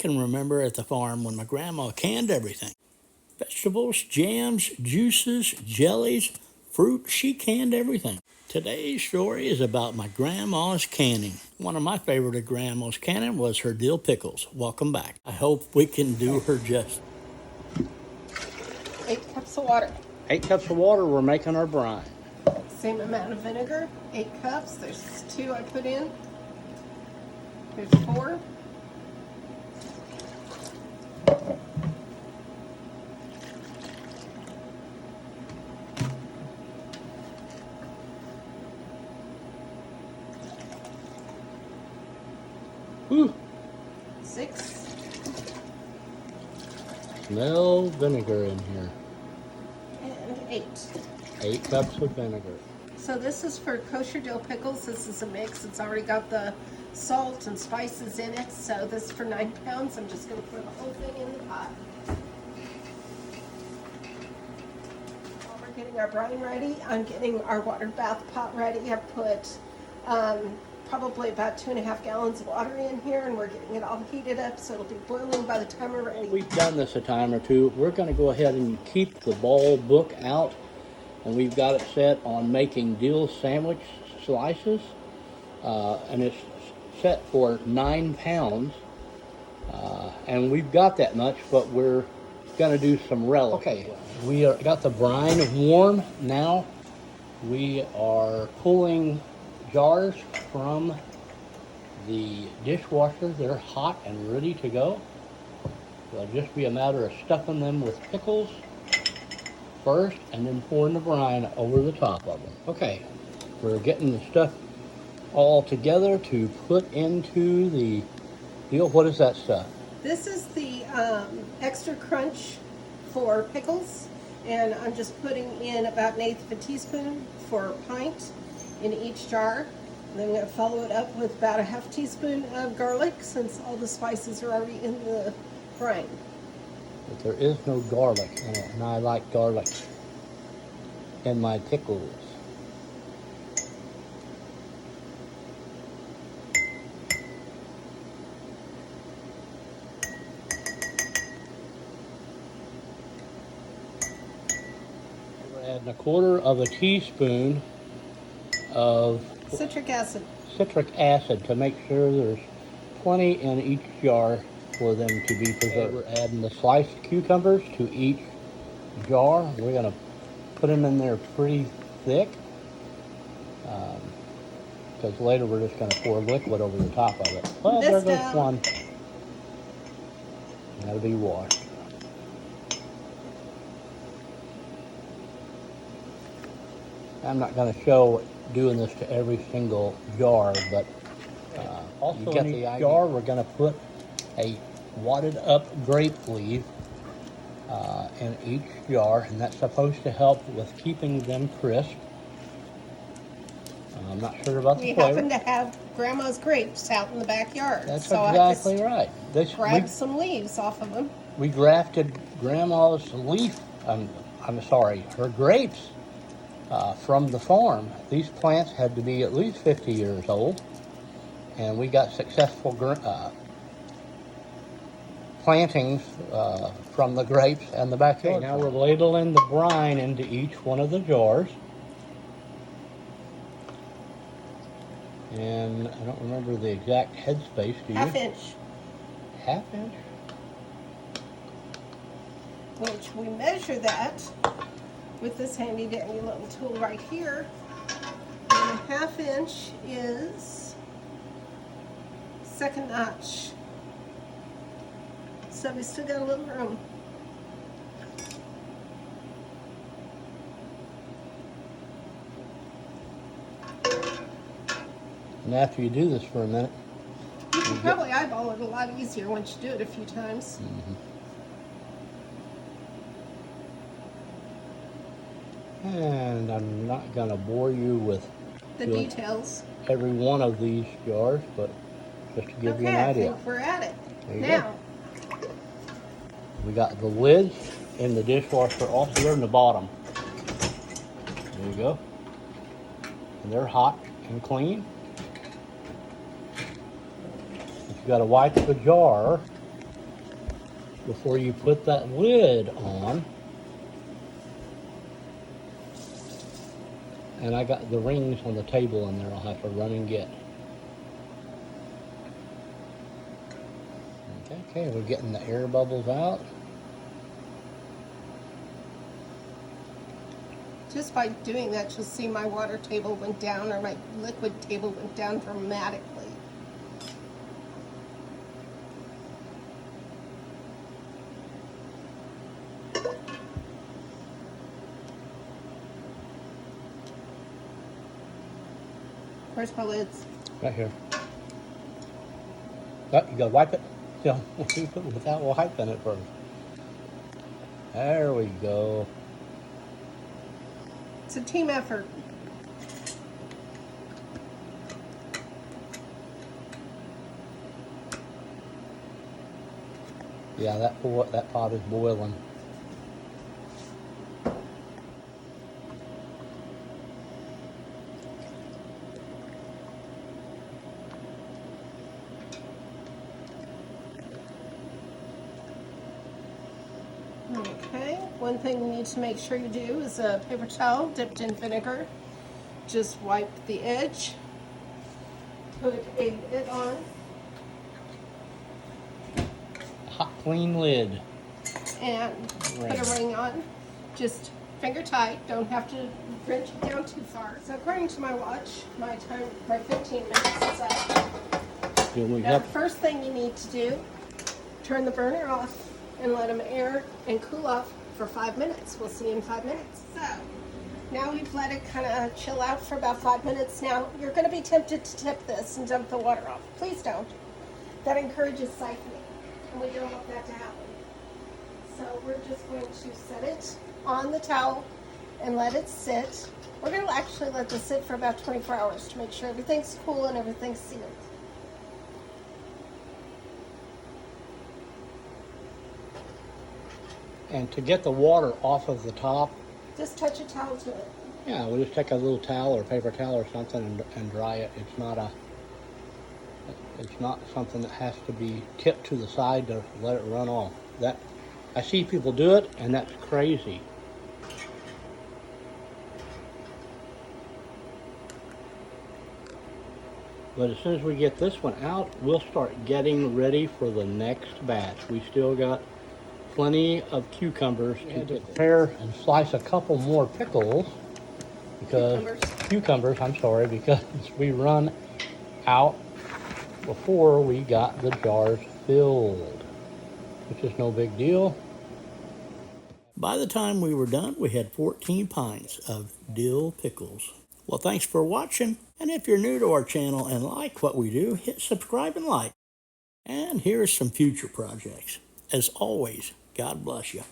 can remember at the farm when my grandma canned everything. Vegetables, jams, juices, jellies, fruit, she canned everything. Today's story is about my grandma's canning. One of my favorite of grandma's canning was her dill pickles. Welcome back. I hope we can do her justice. 8 cups of water. 8 cups of water, we're making our brine. Same amount of vinegar, 8 cups. There's 2 I put in. There's 4. Whew. 6. Smell vinegar in here. And 8. 8 cups of vinegar. So this is for kosher dill pickles. This is a mix. It's already got the salt and spices in it. So this is for 9 pounds. I'm just going to put the whole thing in the pot. While we're getting our brine ready, I'm getting our water bath pot ready. I've put probably about 2.5 gallons of water in here, and we're getting it all heated up so it'll be boiling by the time we're ready. We've done this a time or two. We're going to go ahead and keep the ball book out, and we've got it set on making dill sandwich slices, and it's set for 9 pounds, and we've got that much, but we're going to do some relish. Okay, we got the brine warm now. We are pulling jars from the dishwasher. They're hot and ready to go. It'll just be a matter of stuffing them with pickles first and then pouring the brine over the top of them. Okay, we're getting the stuff all together to put into the deal. What is that stuff? This is the extra crunch for pickles, and I'm just putting in about 1/8 of a teaspoon for a pint in each jar. And then I'm going to follow it up with about a half teaspoon of garlic, since all the spices are already in the brine. But there is no garlic in it, and I like garlic in my pickles. We're adding 1/4 of a teaspoon of Citric acid. citric acid to make sure there's plenty in each jar for them to be preserved. We're adding the sliced cucumbers to each jar. We're going to put them in there pretty thick, because later we're just going to pour liquid over the top of it. Well, there goes one. That'll be washed. I'm not going to show doing this to every single jar, but also in each jar we're going to put a wadded up grape leaf in each jar, and that's supposed to help with keeping them crisp. I'm not sure about the flavor. We happen to have Grandma's grapes out in the backyard. That's so exactly right. Grabbed some leaves off of them. We grafted Grandma's her grapes from the farm. These plants had to be at least 50 years old, and we got successful plantings from the grapes and the backyard. Okay, now we're ladling the brine into each one of the jars. And I don't remember the exact headspace, do you? Half inch. Half inch? Which we measure that with this handy dandy little tool right here. And a half inch is 2nd notch. So we still got a little room. And after you do this for a minute, you can probably eyeball it a lot easier once you do it a few times. And I'm not going to bore you with the details. Every one of these jars, but just to give you an idea. I think we're at it. There you go. We got the lids in the dishwasher also there in the bottom. There you go. And they're hot and clean. If you got to wipe the jar before you put that lid on. And I got the rings on the table in there I'll have to run and get. Okay, we're getting the air bubbles out. Just by doing that, you'll see my water table went down, or my liquid table went down dramatically. Where's my lids? Right here. Oh, you gotta wipe it? Yeah, without wiping it first. There we go. It's a team effort. Yeah, that pot is boiling. Okay, one thing you need to make sure you do is a paper towel dipped in vinegar. Just wipe the edge, put a lid on, Hot, clean lid. and put a ring on. Just finger tight, don't have to wrench it down too far. So according to my watch, my 15 minutes is up. Now the first thing you need to do, turn the burner off and let them air and cool off for 5 minutes. We'll see you in 5 minutes. So now we've let it kind of chill out for about 5 minutes. Now you're going to be tempted to tip this and dump the water off. Please don't. That encourages siphoning, and we don't want that to happen. So we're just going to set it on the towel and let it sit. We're going to actually let this sit for about 24 hours to make sure everything's cool and everything's sealed. And to get the water off of the top, just touch a towel to it. yeah, we'll just take a little towel or paper towel or something and dry it. It's not something that has to be tipped to the side to let it run off. That I see people do it, and that's crazy. But as soon as we get this one out, we'll start getting ready for the next batch. We still got plenty of cucumbers to prepare and slice a couple more pickles because cucumbers, I'm sorry, because we run out before we got the jars filled, which is no big deal. By the time we were done, we had 14 pints of dill pickles. Well, thanks for watching, and if you're new to our channel and like what we do, hit subscribe and like. And here's some future projects. As always, God bless you.